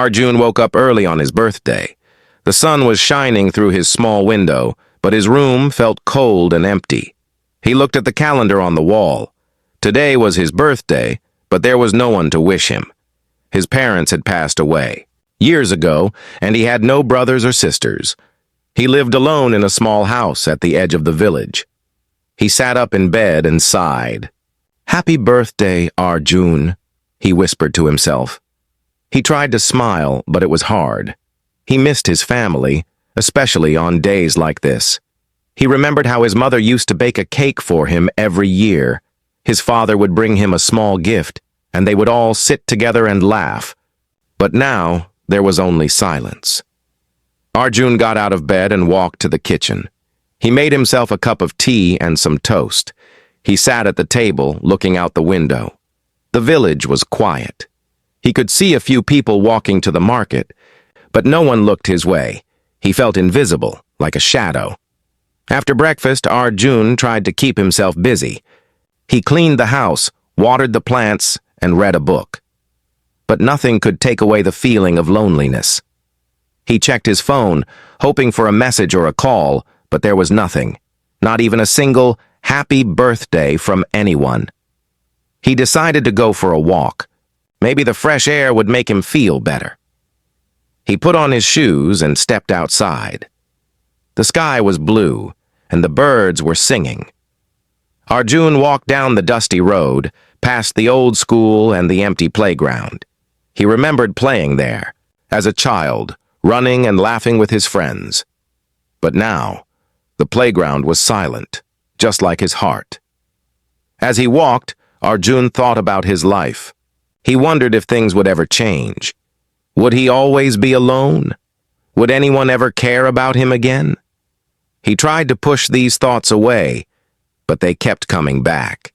Arjun woke up early on his birthday. The sun was shining through his small window, but his room felt cold and empty. He looked at the calendar on the wall. Today was his birthday, but there was no one to wish him. His parents had passed away years ago, and he had no brothers or sisters. He lived alone in a small house at the edge of the village. He sat up in bed and sighed. "Happy birthday, Arjun," he whispered to himself. He tried to smile, but it was hard. He missed his family, especially on days like this. He remembered how his mother used to bake a cake for him every year. His father would bring him a small gift, and they would all sit together and laugh. But now, there was only silence. Arjun got out of bed and walked to the kitchen. He made himself a cup of tea and some toast. He sat at the table, looking out the window. The village was quiet. He could see a few people walking to the market, but no one looked his way. He felt invisible, like a shadow. After breakfast, Arjun tried to keep himself busy. He cleaned the house, watered the plants, and read a book. But nothing could take away the feeling of loneliness. He checked his phone, hoping for a message or a call, but there was nothing. Not even a single happy birthday from anyone. He decided to go for a walk. Maybe the fresh air would make him feel better. He put on his shoes and stepped outside. The sky was blue, and the birds were singing. Arjun walked down the dusty road, past the old school and the empty playground. He remembered playing there, as a child, running and laughing with his friends. But now, the playground was silent, just like his heart. As he walked, Arjun thought about his life. He wondered if things would ever change. Would he always be alone? Would anyone ever care about him again? He tried to push these thoughts away, but they kept coming back.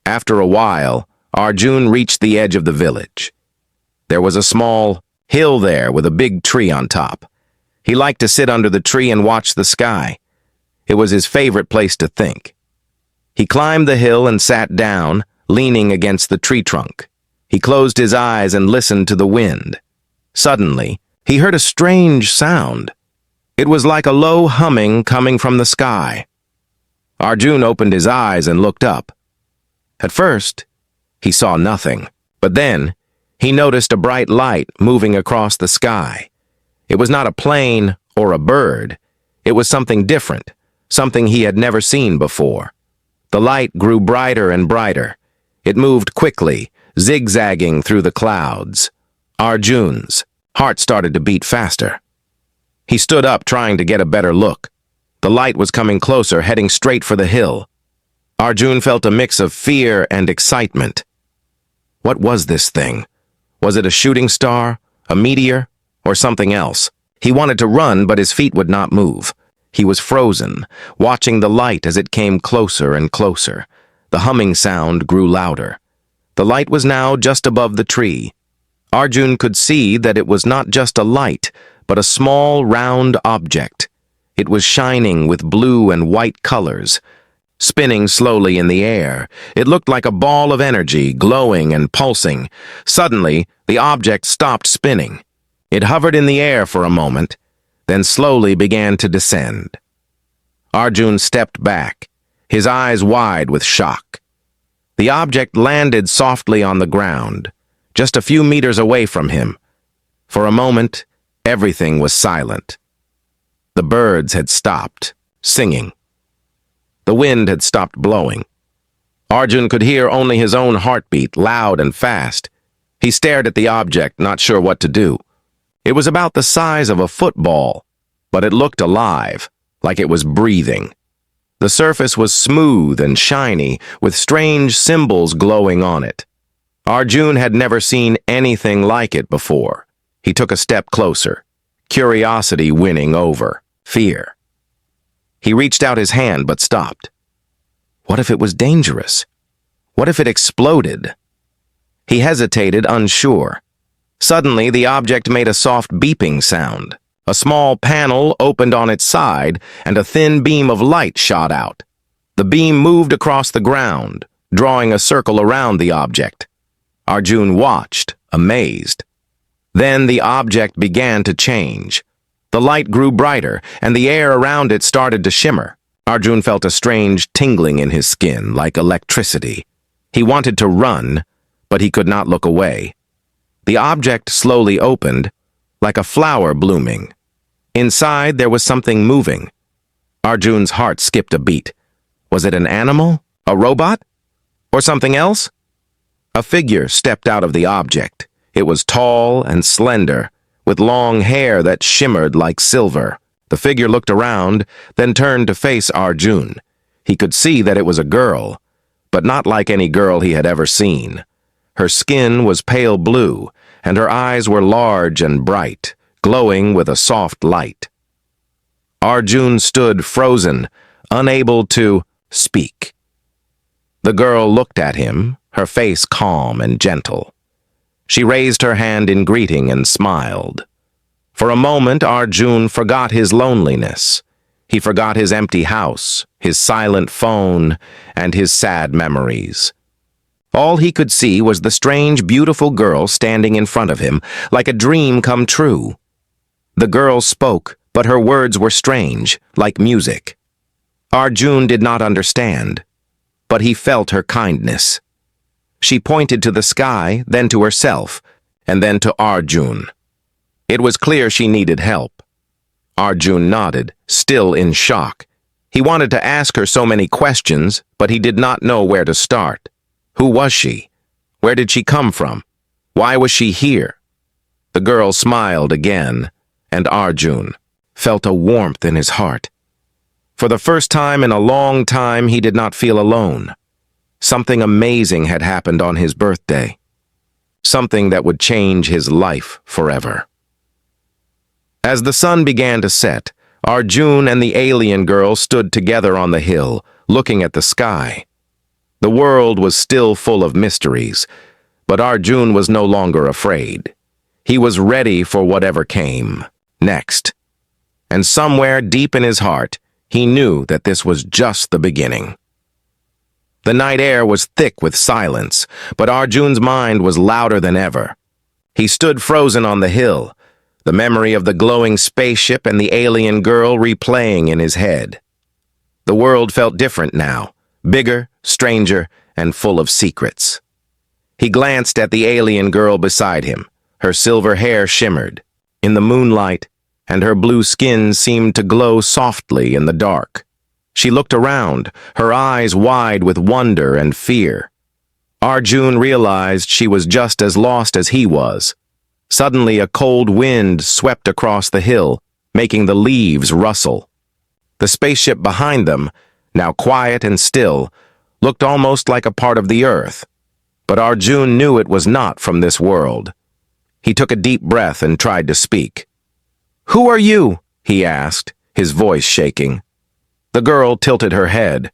After a while, Arjun reached the edge of the village. There was a small hill there with a big tree on top. He liked to sit under the tree and watch the sky. It was his favorite place to think. He climbed the hill and sat down, leaning against the tree trunk. He closed his eyes and listened to the wind. Suddenly, he heard a strange sound. It was like a low humming coming from the sky. Arjun opened his eyes and looked up. At first, he saw nothing, but then he noticed a bright light moving across the sky. It was not a plane or a bird. It was something different, something he had never seen before. The light grew brighter and brighter. It moved quickly, zigzagging through the clouds. Arjun's heart started to beat faster. He stood up, trying to get a better look. The light was coming closer, heading straight for the hill. Arjun felt a mix of fear and excitement. What was this thing? Was it a shooting star, a meteor, or something else? He wanted to run, but his feet would not move. He was frozen, watching the light as it came closer and closer. The humming sound grew louder. The light was now just above the tree. Arjun could see that it was not just a light, but a small, round object. It was shining with blue and white colors. Spinning slowly in the air, it looked like a ball of energy, glowing and pulsing. Suddenly, the object stopped spinning. It hovered in the air for a moment, then slowly began to descend. Arjun stepped back, his eyes wide with shock. The object landed softly on the ground, just a few meters away from him. For a moment, everything was silent. The birds had stopped singing. The wind had stopped blowing. Arjun could hear only his own heartbeat, loud and fast. He stared at the object, not sure what to do. It was about the size of a football, but it looked alive, like it was breathing. The surface was smooth and shiny, with strange symbols glowing on it. Arjun had never seen anything like it before. He took a step closer, curiosity winning over fear. He reached out his hand but stopped. What if it was dangerous? What if it exploded? He hesitated, unsure. Suddenly, the object made a soft beeping sound. A small panel opened on its side, and a thin beam of light shot out. The beam moved across the ground, drawing a circle around the object. Arjun watched, amazed. Then the object began to change. The light grew brighter, and the air around it started to shimmer. Arjun felt a strange tingling in his skin, like electricity. He wanted to run, but he could not look away. The object slowly opened, like a flower blooming. Inside, there was something moving. Arjun's heart skipped a beat. Was it an animal? A robot? Or something else? A figure stepped out of the object. It was tall and slender, with long hair that shimmered like silver. The figure looked around, then turned to face Arjun. He could see that it was a girl, but not like any girl he had ever seen. Her skin was pale blue, and her eyes were large and bright, glowing with a soft light. Arjun stood frozen, unable to speak. The girl looked at him, her face calm and gentle. She raised her hand in greeting and smiled. For a moment, Arjun forgot his loneliness. He forgot his empty house, his silent phone, and his sad memories. All he could see was the strange, beautiful girl standing in front of him, like a dream come true. The girl spoke, but her words were strange, like music. Arjun did not understand, but he felt her kindness. She pointed to the sky, then to herself, and then to Arjun. It was clear she needed help. Arjun nodded, still in shock. He wanted to ask her so many questions, but he did not know where to start. Who was she? Where did she come from? Why was she here? The girl smiled again, and Arjun felt a warmth in his heart. For the first time in a long time, he did not feel alone. Something amazing had happened on his birthday. Something that would change his life forever. As the sun began to set, Arjun and the alien girl stood together on the hill, looking at the sky. The world was still full of mysteries, but Arjun was no longer afraid. He was ready for whatever came next. And somewhere deep in his heart, he knew that this was just the beginning. The night air was thick with silence, but Arjun's mind was louder than ever. He stood frozen on the hill, the memory of the glowing spaceship and the alien girl replaying in his head. The world felt different now, bigger, stranger, and full of secrets. He glanced at the alien girl beside him. Her silver hair shimmered in the moonlight, and her blue skin seemed to glow softly in the dark. She looked around, her eyes wide with wonder and fear. Arjun realized she was just as lost as he was. Suddenly, a cold wind swept across the hill, making the leaves rustle. The spaceship behind them, now quiet and still, looked almost like a part of the earth. But Arjun knew it was not from this world. He took a deep breath and tried to speak. "Who are you?" he asked, his voice shaking. The girl tilted her head,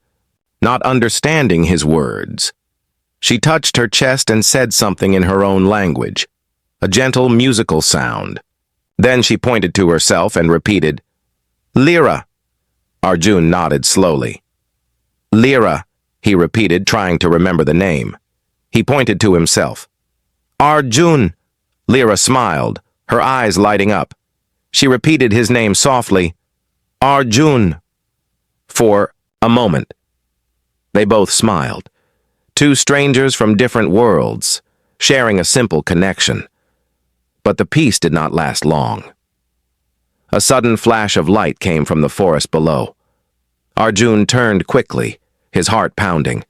not understanding his words. She touched her chest and said something in her own language, a gentle musical sound. Then she pointed to herself and repeated, "Lyra." Arjun nodded slowly. "Lyra," he repeated, trying to remember the name. He pointed to himself. "Arjun." Lyra smiled, her eyes lighting up. She repeated his name softly, "Arjun." For a moment, they both smiled. Two strangers from different worlds, sharing a simple connection. But the peace did not last long. A sudden flash of light came from the forest below. Arjun turned quickly, his heart pounding.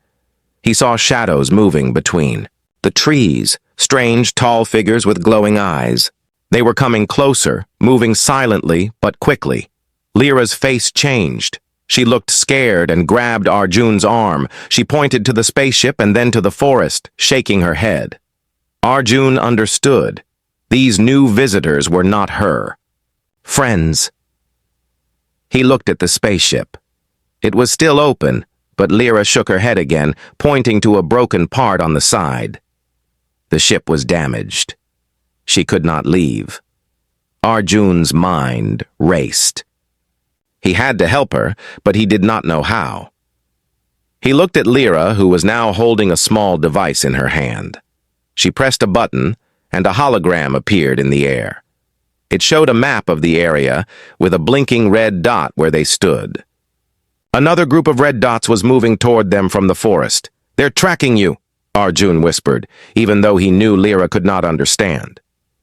He saw shadows moving between the trees, strange, tall figures with glowing eyes. They were coming closer, moving silently but quickly. Lyra's face changed. She looked scared and grabbed Arjun's arm. She pointed to the spaceship and then to the forest, shaking her head. Arjun understood. These new visitors were not her friends. He looked at the spaceship. It was still open, but Lyra shook her head again, pointing to a broken part on the side. The ship was damaged. She could not leave. Arjun's mind raced. He had to help her, but he did not know how. He looked at Lyra, who was now holding a small device in her hand. She pressed a button, and a hologram appeared in the air. It showed a map of the area with a blinking red dot where they stood. Another group of red dots was moving toward them from the forest. "They're tracking you," Arjun whispered, even though he knew Lyra could not understand.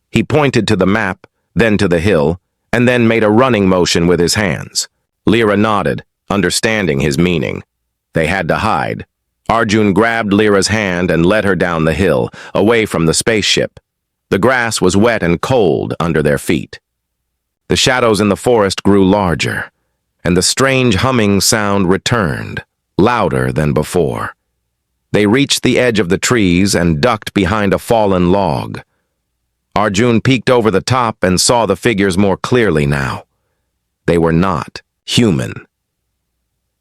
He pointed to the map, then to the hill, and then made a running motion with his hands. Lyra nodded, understanding his meaning. They had to hide. Arjun grabbed Lyra's hand and led her down the hill, away from the spaceship. The grass was wet and cold under their feet. The shadows in the forest grew larger, and the strange humming sound returned, louder than before. They reached the edge of the trees and ducked behind a fallen log. Arjun peeked over the top and saw the figures more clearly now. They were not human.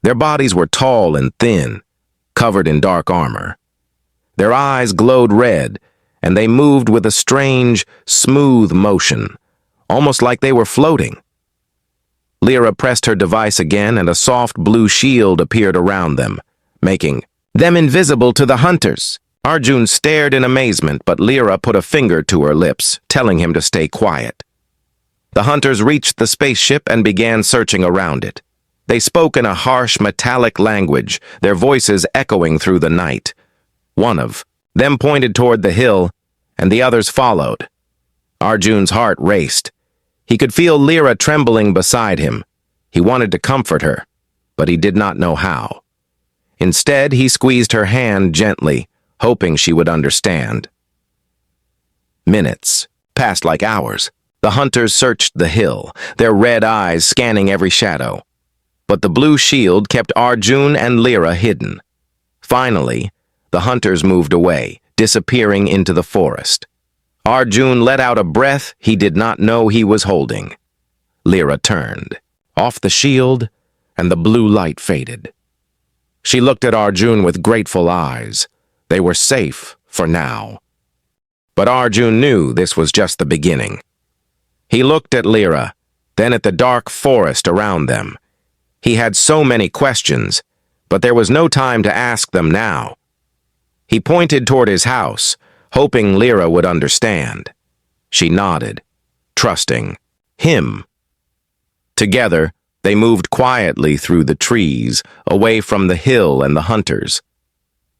Their bodies were tall and thin, covered in dark armor. Their eyes glowed red, and they moved with a strange, smooth motion, almost like they were floating. Lyra pressed her device again, and a soft blue shield appeared around them, making them invisible to the hunters. Arjun stared in amazement, but Lyra put a finger to her lips, telling him to stay quiet. The hunters reached the spaceship and began searching around it. They spoke in a harsh, metallic language, their voices echoing through the night. One of them pointed toward the hill, and the others followed. Arjun's heart raced. He could feel Lyra trembling beside him. He wanted to comfort her, but he did not know how. Instead, he squeezed her hand gently, hoping she would understand. Minutes passed like hours. The hunters searched the hill, their red eyes scanning every shadow. But the blue shield kept Arjun and Lyra hidden. Finally, the hunters moved away, disappearing into the forest. Arjun let out a breath he did not know he was holding. Lyra turned off the shield, and the blue light faded. She looked at Arjun with grateful eyes. They were safe for now. But Arjun knew this was just the beginning. He looked at Lyra, then at the dark forest around them. He had so many questions, but there was no time to ask them now. He pointed toward his house, hoping Lyra would understand. She nodded, trusting him. Together, they moved quietly through the trees, away from the hill and the hunters.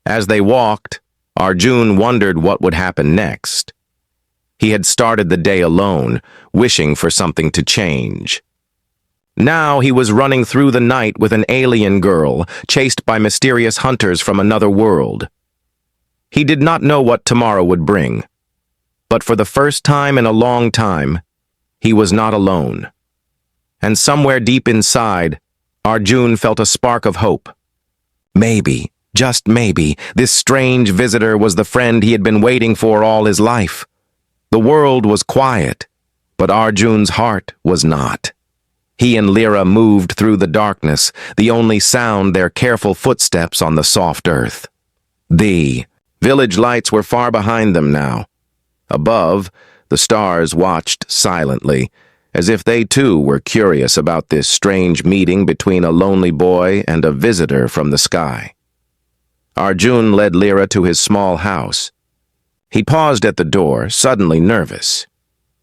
As they walked, Arjun wondered what would happen next. He had started the day alone, wishing for something to change. Now he was running through the night with an alien girl, chased by mysterious hunters from another world. He did not know what tomorrow would bring, but for the first time in a long time, he was not alone. And somewhere deep inside, Arjun felt a spark of hope. Maybe, just maybe, this strange visitor was the friend he had been waiting for all his life. The world was quiet, but Arjun's heart was not. He and Lyra moved through the darkness, the only sound their careful footsteps on the soft earth. The village lights were far behind them now. Above, the stars watched silently, as if they too were curious about this strange meeting between a lonely boy and a visitor from the sky. Arjun led Lyra to his small house. He paused at the door, suddenly nervous.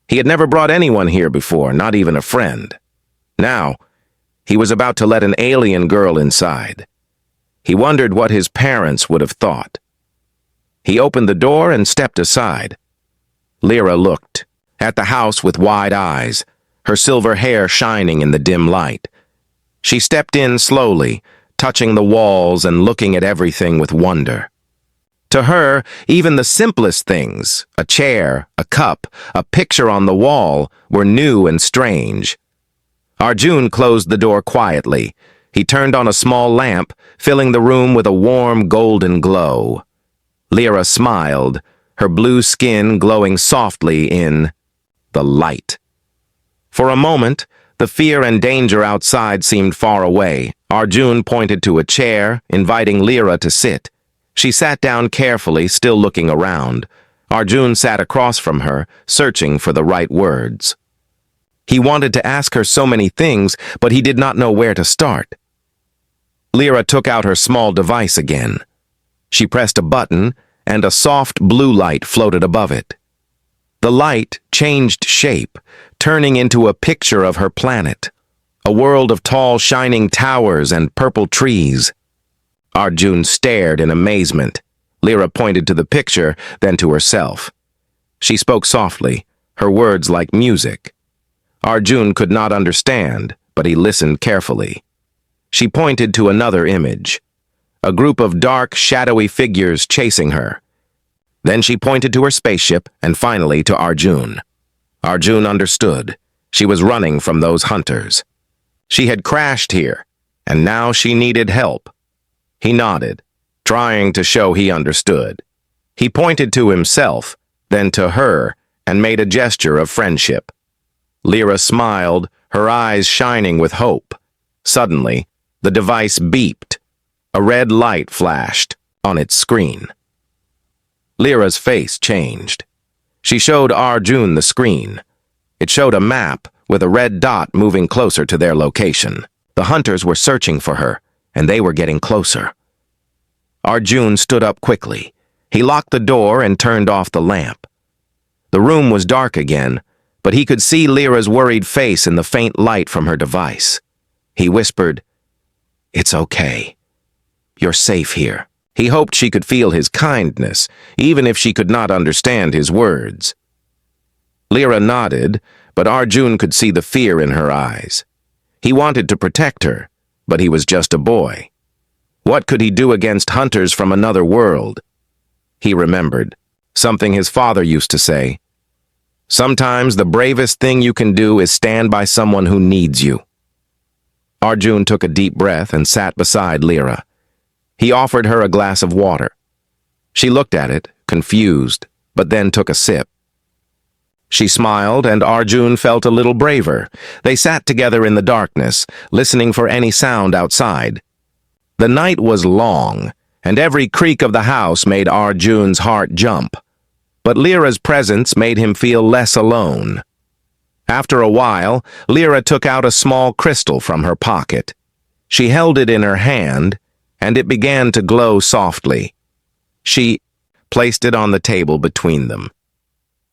He had never brought anyone here before, not even a friend. Now, he was about to let an alien girl inside. He wondered what his parents would have thought. He opened the door and stepped aside. Lyra looked at the house with wide eyes, her silver hair shining in the dim light. She stepped in slowly, touching the walls and looking at everything with wonder. To her, even the simplest things, a chair, a cup, a picture on the wall, were new and strange. Arjun closed the door quietly. He turned on a small lamp, filling the room with a warm golden glow. Lyra smiled, her blue skin glowing softly in the light. For a moment, the fear and danger outside seemed far away. Arjun pointed to a chair, inviting Lyra to sit. She sat down carefully, still looking around. Arjun sat across from her, searching for the right words. He wanted to ask her so many things, but he did not know where to start. Lyra took out her small device again. She pressed a button, and a soft blue light floated above it. The light changed shape, turning into a picture of her planet. A world of tall, shining towers and purple trees. Arjun stared in amazement. Lyra pointed to the picture, then to herself. She spoke softly, her words like music. Arjun could not understand, but he listened carefully. She pointed to another image. A group of dark, shadowy figures chasing her. Then she pointed to her spaceship, and finally to Arjun. Arjun understood. She was running from those hunters. She had crashed here, and now she needed help. He nodded, trying to show he understood. He pointed to himself, then to her, and made a gesture of friendship. Lyra smiled, her eyes shining with hope. Suddenly, the device beeped. A red light flashed on its screen. Lyra's face changed. She showed Arjun the screen. It showed a map with a red dot moving closer to their location. The hunters were searching for her, and they were getting closer. Arjun stood up quickly. He locked the door and turned off the lamp. The room was dark again, but he could see Lyra's worried face in the faint light from her device. He whispered, "It's okay. You're safe here." He hoped she could feel his kindness, even if she could not understand his words. Lyra nodded, but Arjun could see the fear in her eyes. He wanted to protect her, but he was just a boy. What could he do against hunters from another world? He remembered something his father used to say. Sometimes the bravest thing you can do is stand by someone who needs you. Arjun took a deep breath and sat beside Lyra. He offered her a glass of water. She looked at it, confused, but then took a sip. She smiled, and Arjun felt a little braver. They sat together in the darkness, listening for any sound outside. The night was long, and every creak of the house made Arjun's heart jump. But Lyra's presence made him feel less alone. After a while, Lyra took out a small crystal from her pocket. She held it in her hand, and it began to glow softly. She placed it on the table between them.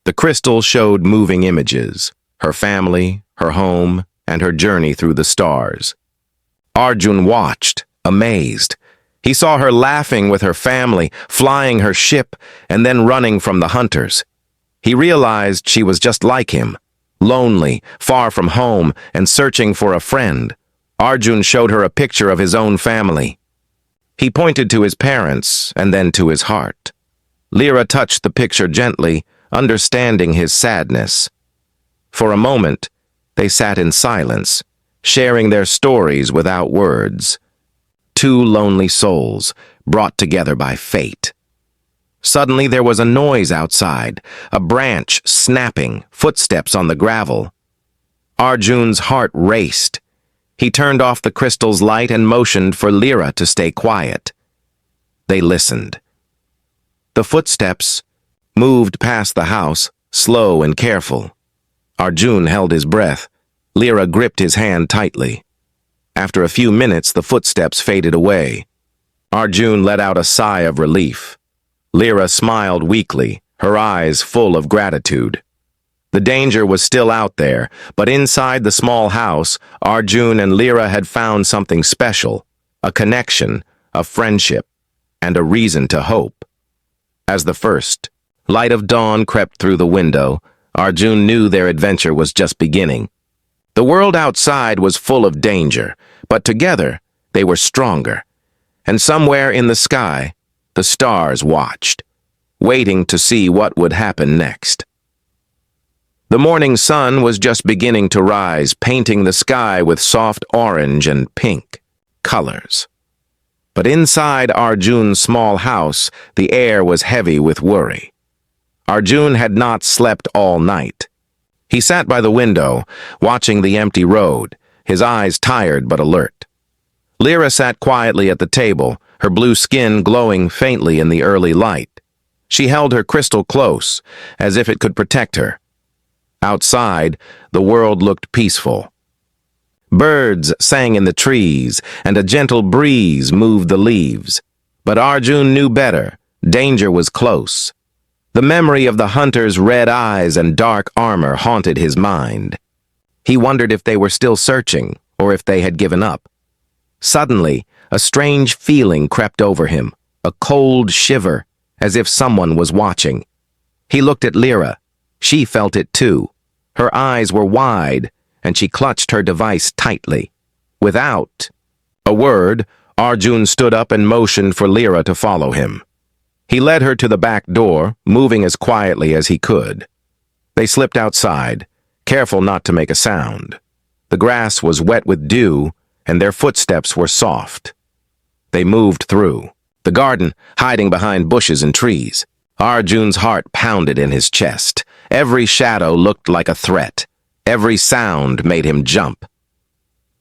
The crystal showed moving images, her family, her home, and her journey through the stars. Arjun watched, amazed. He saw her laughing with her family, flying her ship, and then running from the hunters. He realized she was just like him, lonely, far from home, and searching for a friend. Arjun showed her a picture of his own family. He pointed to his parents and then to his heart. Lyra touched the picture gently, understanding his sadness. For a moment, they sat in silence, sharing their stories without words. Two lonely souls, brought together by fate. Suddenly there was a noise outside, a branch snapping, footsteps on the gravel. Arjun's heart raced. He turned off the crystal's light and motioned for Lyra to stay quiet. They listened. The footsteps moved past the house, slow and careful. Arjun held his breath. Lyra gripped his hand tightly. After a few minutes, the footsteps faded away. Arjun let out a sigh of relief. Lyra smiled weakly, her eyes full of gratitude. The danger was still out there, but inside the small house, Arjun and Lyra had found something special, a connection, a friendship, and a reason to hope. As the first light of dawn crept through the window, Arjun knew their adventure was just beginning. The world outside was full of danger, but together they were stronger. And somewhere in the sky, the stars watched, waiting to see what would happen next. The morning sun was just beginning to rise, painting the sky with soft orange and pink colors. But inside Arjun's small house, the air was heavy with worry. Arjun had not slept all night. He sat by the window, watching the empty road, his eyes tired but alert. Lyra sat quietly at the table, her blue skin glowing faintly in the early light. She held her crystal close, as if it could protect her. Outside, the world looked peaceful. Birds sang in the trees, and a gentle breeze moved the leaves. But Arjun knew better. Danger was close. The memory of the hunter's red eyes and dark armor haunted his mind. He wondered if they were still searching, or if they had given up. Suddenly, a strange feeling crept over him, a cold shiver, as if someone was watching. He looked at Lyra. She felt it too. Her eyes were wide, and she clutched her device tightly. Without a word, Arjun stood up and motioned for Lyra to follow him. He led her to the back door, moving as quietly as he could. They slipped outside, careful not to make a sound. The grass was wet with dew, and their footsteps were soft. They moved through the garden, hiding behind bushes and trees. Arjun's heart pounded in his chest. Every shadow looked like a threat. Every sound made him jump.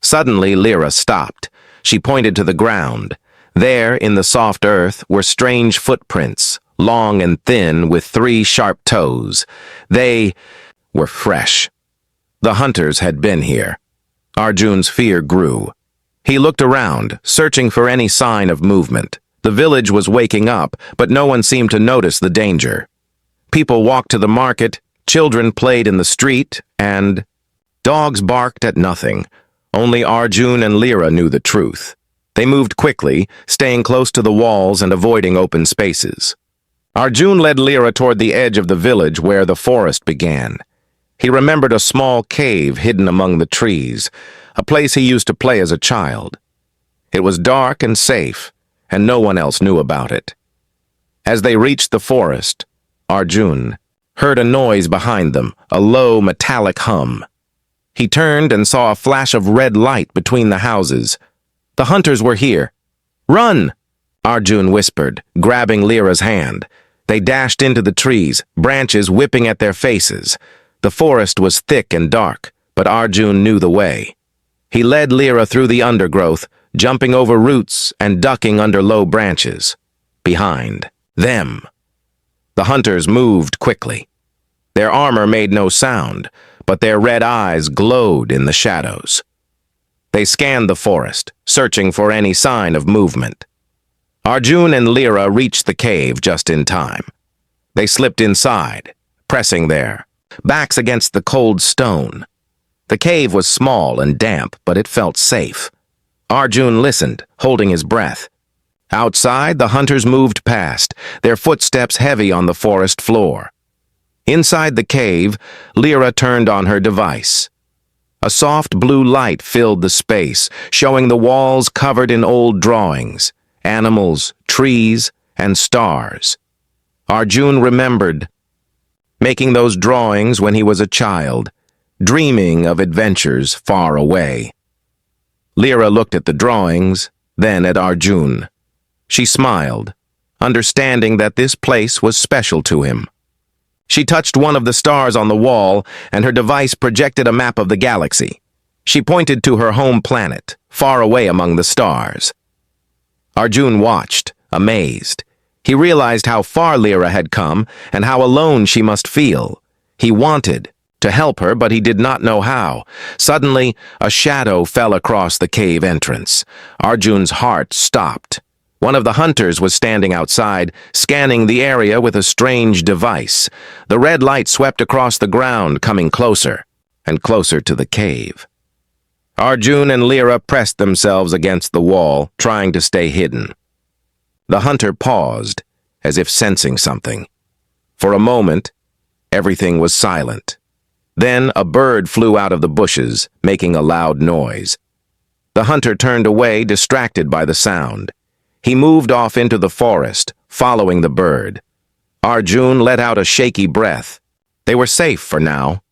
Suddenly, Lyra stopped. She pointed to the ground. There, in the soft earth, were strange footprints, long and thin, with 3 sharp toes. They were fresh. The hunters had been here. Arjun's fear grew. He looked around, searching for any sign of movement. The village was waking up, but no one seemed to notice the danger. People walked to the market, children played in the street, and dogs barked at nothing. Only Arjun and Lyra knew the truth. They moved quickly, staying close to the walls and avoiding open spaces. Arjun led Lyra toward the edge of the village where the forest began. He remembered a small cave hidden among the trees, a place he used to play as a child. It was dark and safe, and no one else knew about it. As they reached the forest, Arjun heard a noise behind them, a low metallic hum. He turned and saw a flash of red light between the houses. The hunters were here. "Run!" Arjun whispered, grabbing Lyra's hand. They dashed into the trees, branches whipping at their faces. The forest was thick and dark, but Arjun knew the way. He led Lyra through the undergrowth, jumping over roots and ducking under low branches. Behind them, the hunters moved quickly. Their armor made no sound, but their red eyes glowed in the shadows. They scanned the forest, searching for any sign of movement. Arjun and Lyra reached the cave just in time. They slipped inside, pressing their backs against the cold stone. The cave was small and damp, but it felt safe. Arjun listened, holding his breath. Outside, the hunters moved past, their footsteps heavy on the forest floor. Inside the cave, Lyra turned on her device. A soft blue light filled the space, showing the walls covered in old drawings, animals, trees, and stars. Arjun remembered making those drawings when he was a child, dreaming of adventures far away. Lyra looked at the drawings, then at Arjun. She smiled, understanding that this place was special to him. She touched one of the stars on the wall, and her device projected a map of the galaxy. She pointed to her home planet, far away among the stars. Arjun watched, amazed. He realized how far Lyra had come and how alone she must feel. He wanted to help her, but he did not know how. Suddenly, a shadow fell across the cave entrance. Arjun's heart stopped. One of the hunters was standing outside, scanning the area with a strange device. The red light swept across the ground, coming closer and closer to the cave. Arjun and Lyra pressed themselves against the wall, trying to stay hidden. The hunter paused, as if sensing something. For a moment, everything was silent. Then a bird flew out of the bushes, making a loud noise. The hunter turned away, distracted by the sound. He moved off into the forest, following the bird. Arjun let out a shaky breath. They were safe for now.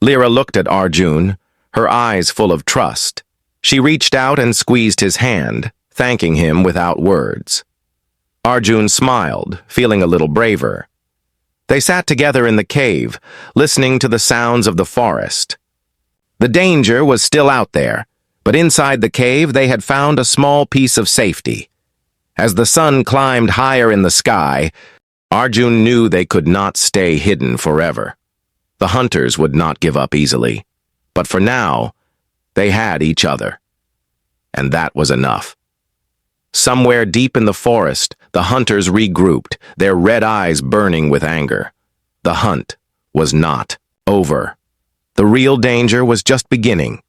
Lyra looked at Arjun, her eyes full of trust. She reached out and squeezed his hand, thanking him without words. Arjun smiled, feeling a little braver. They sat together in the cave, listening to the sounds of the forest. The danger was still out there, but inside the cave they had found a small piece of safety. As the sun climbed higher in the sky, Arjun knew they could not stay hidden forever. The hunters would not give up easily. But for now, they had each other. And that was enough. Somewhere deep in the forest, the hunters regrouped, their red eyes burning with anger. The hunt was not over. The real danger was just beginning.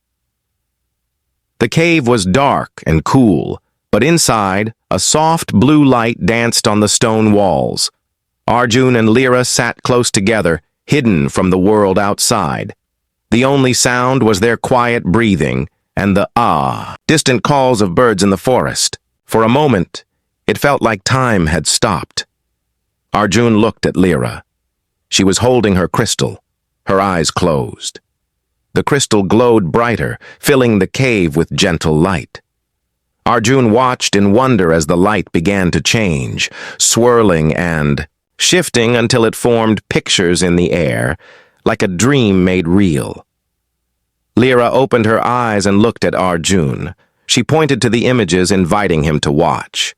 The cave was dark and cool, but inside, a soft blue light danced on the stone walls. Arjun and Lyra sat close together, hidden from the world outside. The only sound was their quiet breathing and the distant calls of birds in the forest. For a moment, it felt like time had stopped. Arjun looked at Lyra. She was holding her crystal, her eyes closed. The crystal glowed brighter, filling the cave with gentle light. Arjun watched in wonder as the light began to change, swirling and shifting until it formed pictures in the air, like a dream made real. Lyra opened her eyes and looked at Arjun. She pointed to the images, inviting him to watch.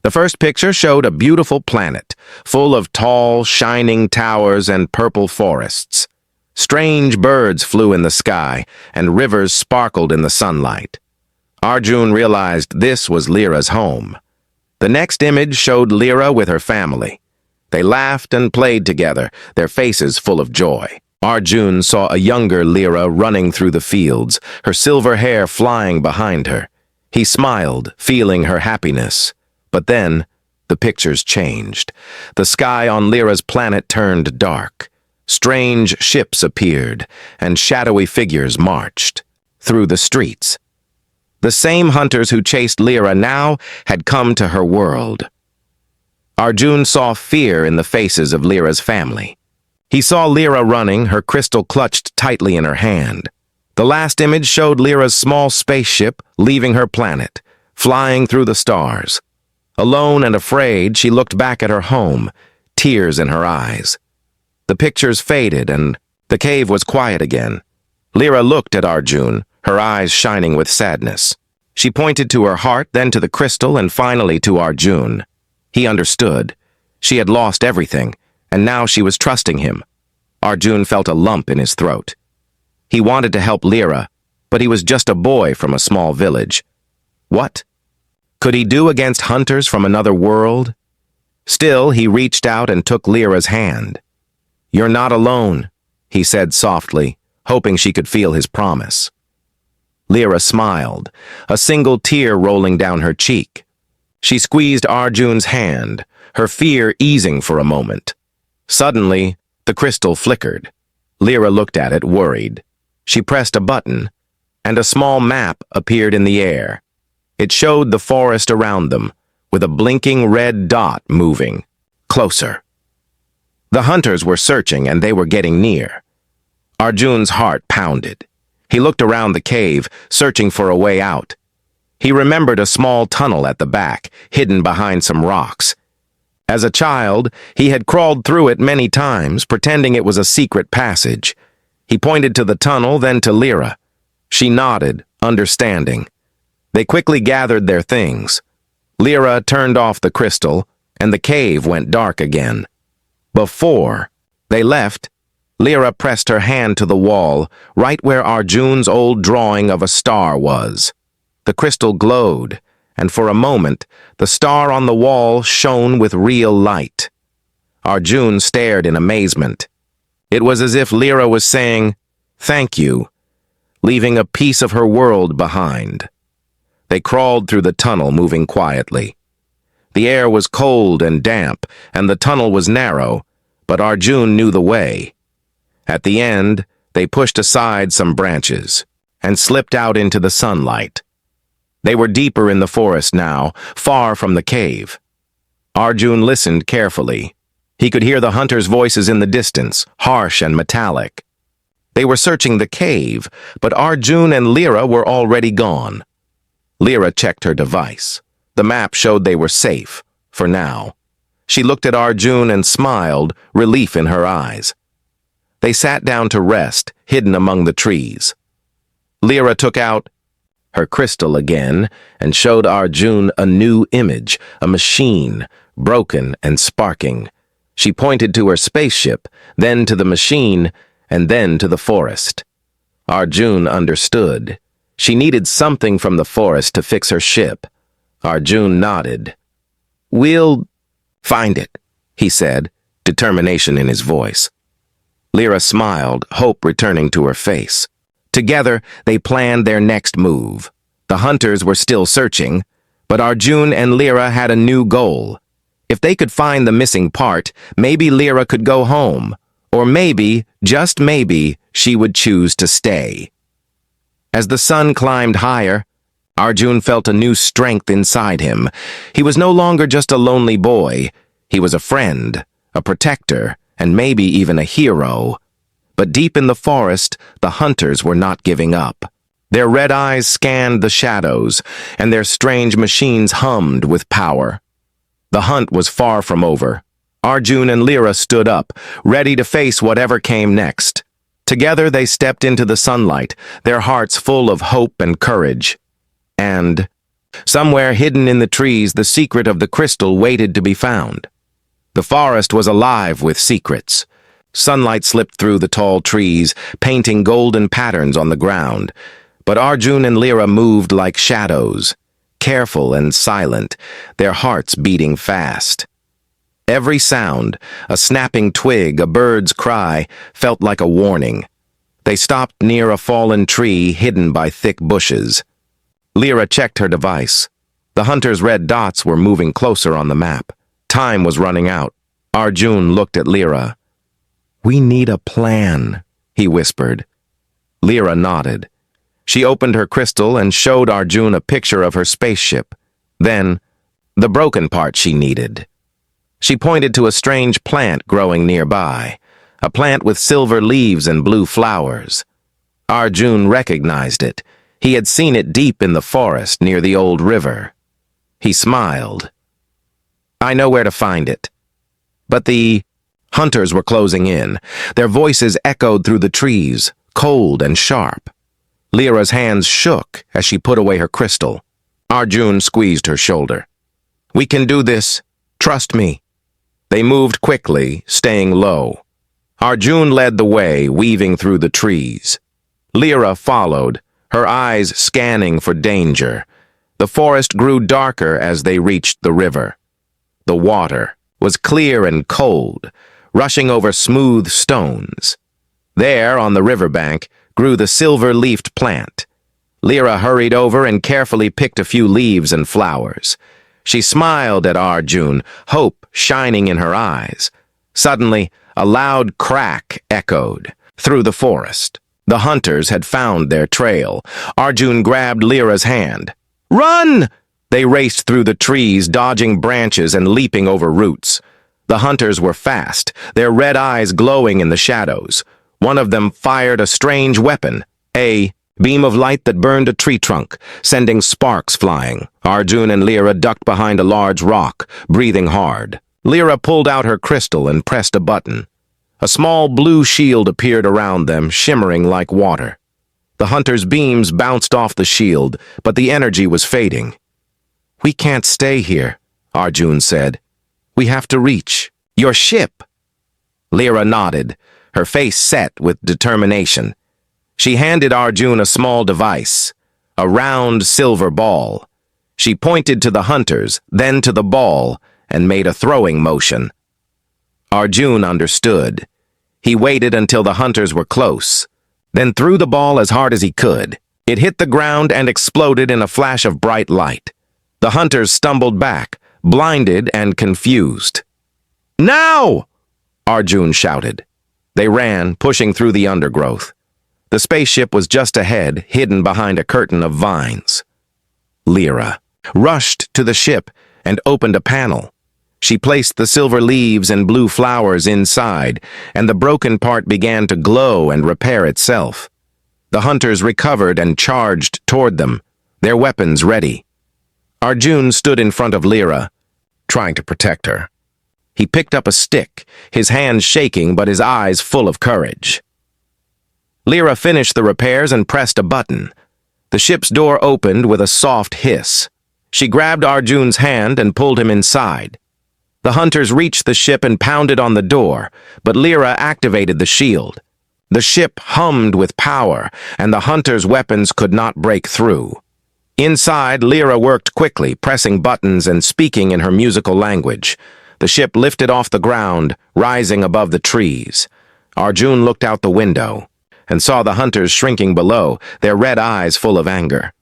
The first picture showed a beautiful planet, full of tall, shining towers and purple forests. Strange birds flew in the sky, and rivers sparkled in the sunlight. Arjun realized this was Lyra's home. The next image showed Lyra with her family. They laughed and played together, their faces full of joy. Arjun saw a younger Lyra running through the fields, her silver hair flying behind her. He smiled, feeling her happiness. But then, the pictures changed. The sky on Lyra's planet turned dark. Strange ships appeared, and shadowy figures marched through the streets. The same hunters who chased Lyra now had come to her world. Arjun saw fear in the faces of Lyra's family. He saw Lyra running, her crystal clutched tightly in her hand. The last image showed Lyra's small spaceship leaving her planet, flying through the stars. Alone and afraid, she looked back at her home, tears in her eyes. The pictures faded, and the cave was quiet again. Lyra looked at Arjun, her eyes shining with sadness. She pointed to her heart, then to the crystal, and finally to Arjun. He understood. She had lost everything, and now she was trusting him. Arjun felt a lump in his throat. He wanted to help Lyra, but he was just a boy from a small village. What could he do against hunters from another world? Still, he reached out and took Lyra's hand. "You're not alone," he said softly, hoping she could feel his promise. Lyra smiled, a single tear rolling down her cheek. She squeezed Arjun's hand, her fear easing for a moment. Suddenly, the crystal flickered. Lyra looked at it, worried. She pressed a button, and a small map appeared in the air. It showed the forest around them, with a blinking red dot moving closer. The hunters were searching, and they were getting near. Arjun's heart pounded. He looked around the cave, searching for a way out. He remembered a small tunnel at the back, hidden behind some rocks. As a child, he had crawled through it many times, pretending it was a secret passage. He pointed to the tunnel, then to Lyra. She nodded, understanding. They quickly gathered their things. Lyra turned off the crystal, and the cave went dark again. Before they left, Lyra pressed her hand to the wall, right where Arjun's old drawing of a star was. The crystal glowed, and for a moment, the star on the wall shone with real light. Arjun stared in amazement. It was as if Lyra was saying, "Thank you," leaving a piece of her world behind. They crawled through the tunnel, moving quietly. The air was cold and damp, and the tunnel was narrow, but Arjun knew the way. At the end, they pushed aside some branches and slipped out into the sunlight. They were deeper in the forest now, far from the cave. Arjun listened carefully. He could hear the hunters' voices in the distance, harsh and metallic. They were searching the cave, but Arjun and Lyra were already gone. Lyra checked her device. The map showed they were safe, for now. She looked at Arjun and smiled, relief in her eyes. They sat down to rest, hidden among the trees. Lyra took out her crystal again and showed Arjun a new image, a machine, broken and sparking. She pointed to her spaceship, then to the machine, and then to the forest. Arjun understood. She needed something from the forest to fix her ship. Arjun nodded. "We'll find it," he said, determination in his voice. Lyra smiled, hope returning to her face. Together, they planned their next move. The hunters were still searching, but Arjun and Lyra had a new goal. If they could find the missing part, maybe Lyra could go home, or maybe, just maybe, she would choose to stay. As the sun climbed higher, Arjun felt a new strength inside him. He was no longer just a lonely boy. He was a friend, a protector, and maybe even a hero. But deep in the forest, the hunters were not giving up. Their red eyes scanned the shadows, and their strange machines hummed with power. The hunt was far from over. Arjun and Lyra stood up, ready to face whatever came next. Together they stepped into the sunlight, their hearts full of hope and courage. And somewhere hidden in the trees, the secret of the crystal waited to be found. The forest was alive with secrets. Sunlight slipped through the tall trees, painting golden patterns on the ground. But Arjun and Lyra moved like shadows, careful and silent, their hearts beating fast. Every sound, a snapping twig, a bird's cry, felt like a warning. They stopped near a fallen tree hidden by thick bushes. Lyra checked her device. The hunter's red dots were moving closer on the map. Time was running out. Arjun looked at Lyra. "We need a plan," he whispered. Lyra nodded. She opened her crystal and showed Arjun a picture of her spaceship. Then, the broken part she needed. She pointed to a strange plant growing nearby, a plant with silver leaves and blue flowers. Arjun recognized it. He had seen it deep in the forest near the old river. He smiled. "I know where to find it." But the hunters were closing in. Their voices echoed through the trees, cold and sharp. Lyra's hands shook as she put away her crystal. Arjun squeezed her shoulder. "We can do this. Trust me." They moved quickly, staying low. Arjun led the way, weaving through the trees. Lyra followed, her eyes scanning for danger. The forest grew darker as they reached the river. The water was clear and cold, rushing over smooth stones. There, on the riverbank, grew the silver-leafed plant. Lyra hurried over and carefully picked a few leaves and flowers. She smiled at Arjun, hope shining in her eyes. Suddenly, a loud crack echoed through the forest. The hunters had found their trail. Arjun grabbed Lyra's hand. "Run!" They raced through the trees, dodging branches and leaping over roots. The hunters were fast, their red eyes glowing in the shadows. One of them fired a strange weapon, a beam of light that burned a tree trunk, sending sparks flying. Arjun and Lyra ducked behind a large rock, breathing hard. Lyra pulled out her crystal and pressed a button. A small blue shield appeared around them, shimmering like water. The hunter's beams bounced off the shield, but the energy was fading. "We can't stay here," Arjun said. "We have to reach your ship." Lyra nodded, her face set with determination. She handed Arjun a small device, a round silver ball. She pointed to the hunters, then to the ball, and made a throwing motion. Arjun understood. He waited until the hunters were close, then threw the ball as hard as he could. It hit the ground and exploded in a flash of bright light. The hunters stumbled back, blinded and confused. "Now!" Arjun shouted. They ran, pushing through the undergrowth. The spaceship was just ahead, hidden behind a curtain of vines. Lyra rushed to the ship and opened a panel. She placed the silver leaves and blue flowers inside, and the broken part began to glow and repair itself. The hunters recovered and charged toward them, their weapons ready. Arjun stood in front of Lyra, trying to protect her. He picked up a stick, his hands shaking but his eyes full of courage. Lyra finished the repairs and pressed a button. The ship's door opened with a soft hiss. She grabbed Arjun's hand and pulled him inside. The hunters reached the ship and pounded on the door, but Lyra activated the shield. The ship hummed with power, and the hunters' weapons could not break through. Inside, Lyra worked quickly, pressing buttons and speaking in her musical language. The ship lifted off the ground, rising above the trees. Arjun looked out the window and saw the hunters shrinking below, their red eyes full of anger.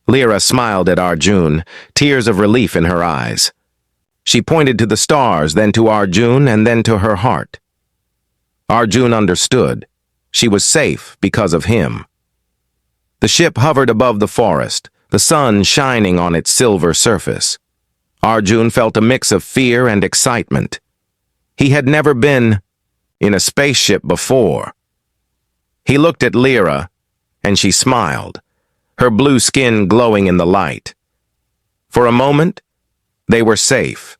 Lyra smiled at Arjun, tears of relief in her eyes. She pointed to the stars, then to Arjun, and then to her heart. Arjun understood. She was safe because of him. The ship hovered above the forest, the sun shining on its silver surface. Arjun felt a mix of fear and excitement. He had never been in a spaceship before. He looked at Lyra, and she smiled, her blue skin glowing in the light. For a moment, they were safe,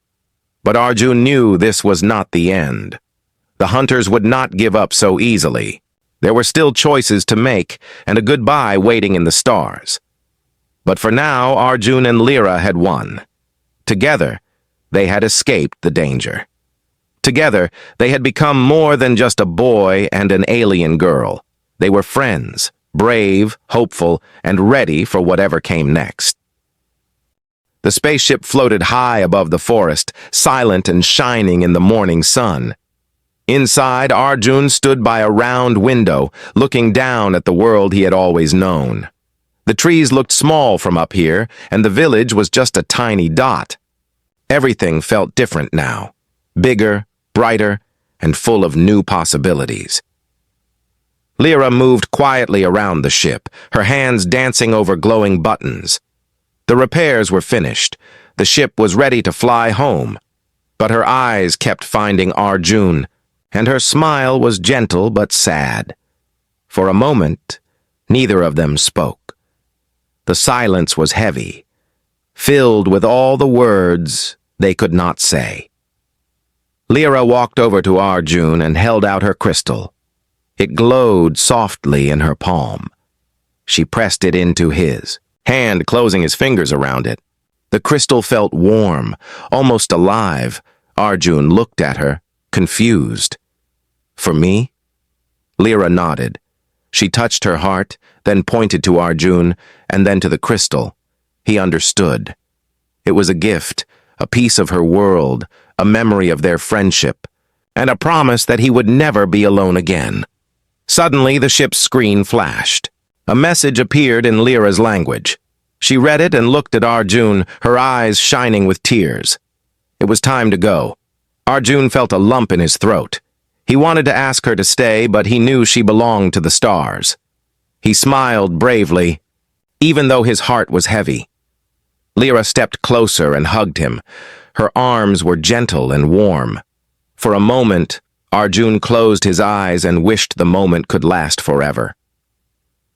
but Arjun knew this was not the end. The hunters would not give up so easily. There were still choices to make, and a goodbye waiting in the stars. But for now, Arjun and Lyra had won. Together, they had escaped the danger. Together, they had become more than just a boy and an alien girl. They were friends, brave, hopeful, and ready for whatever came next. The spaceship floated high above the forest, silent and shining in the morning sun. Inside, Arjun stood by a round window, looking down at the world he had always known. The trees looked small from up here, and the village was just a tiny dot. Everything felt different now, bigger, brighter, and full of new possibilities. Lyra moved quietly around the ship, her hands dancing over glowing buttons. The repairs were finished. The ship was ready to fly home. But her eyes kept finding Arjun, and her smile was gentle but sad. For a moment, neither of them spoke. The silence was heavy, filled with all the words they could not say. Lyra walked over to Arjun and held out her crystal. It glowed softly in her palm. She pressed it into his, hand closing his fingers around it. The crystal felt warm, almost alive. Arjun looked at her, confused. "For me?" Lyra nodded. She touched her heart, then pointed to Arjun, and then to the crystal. He understood. It was a gift, a piece of her world, a memory of their friendship, and a promise that he would never be alone again. Suddenly, the ship's screen flashed. A message appeared in Lyra's language. She read it and looked at Arjun, her eyes shining with tears. It was time to go. Arjun felt a lump in his throat. He wanted to ask her to stay, but he knew she belonged to the stars. He smiled bravely, even though his heart was heavy. Lyra stepped closer and hugged him. Her arms were gentle and warm. For a moment, Arjun closed his eyes and wished the moment could last forever.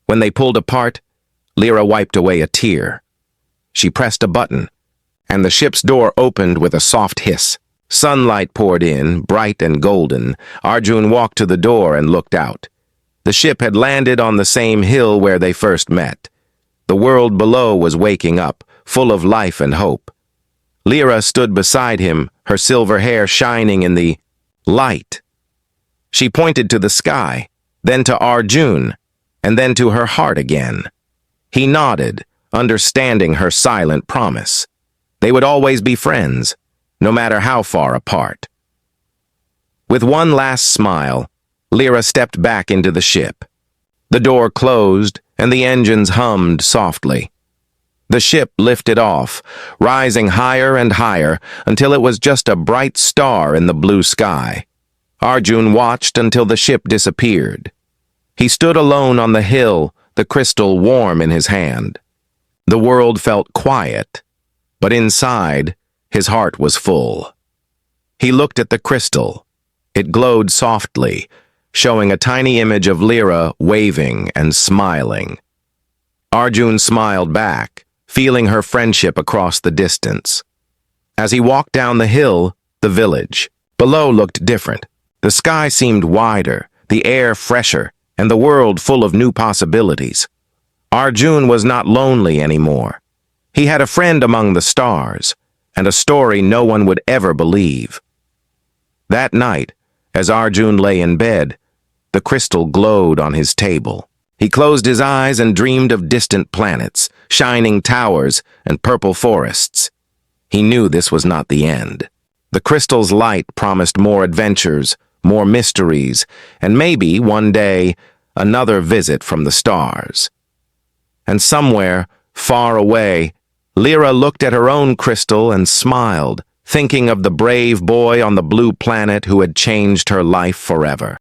When they pulled apart, Lyra wiped away a tear. She pressed a button, and the ship's door opened with a soft hiss. Sunlight poured in, bright and golden. Arjun walked to the door and looked out. The ship had landed on the same hill where they first met. The world below was waking up, full of life and hope. Lyra stood beside him, her silver hair shining in the light. She pointed to the sky, then to Arjun, and then to her heart again. He nodded, understanding her silent promise. They would always be friends, no matter how far apart. With one last smile, Lyra stepped back into the ship. The door closed, and the engines hummed softly. The ship lifted off, rising higher and higher until it was just a bright star in the blue sky. Arjun watched until the ship disappeared. He stood alone on the hill, the crystal warm in his hand. The world felt quiet, but inside, his heart was full. He looked at the crystal. It glowed softly, showing a tiny image of Lyra waving and smiling. Arjun smiled back, feeling her friendship across the distance. As he walked down the hill, the village below looked different. The sky seemed wider, the air fresher, and the world full of new possibilities. Arjun was not lonely anymore. He had a friend among the stars, and a story no one would ever believe. That night, as Arjun lay in bed, the crystal glowed on his table. He closed his eyes and dreamed of distant planets, shining towers, and purple forests. He knew this was not the end. The crystal's light promised more adventures, more mysteries, and maybe, one day, another visit from the stars. And somewhere, far away, Lyra looked at her own crystal and smiled, thinking of the brave boy on the blue planet who had changed her life forever.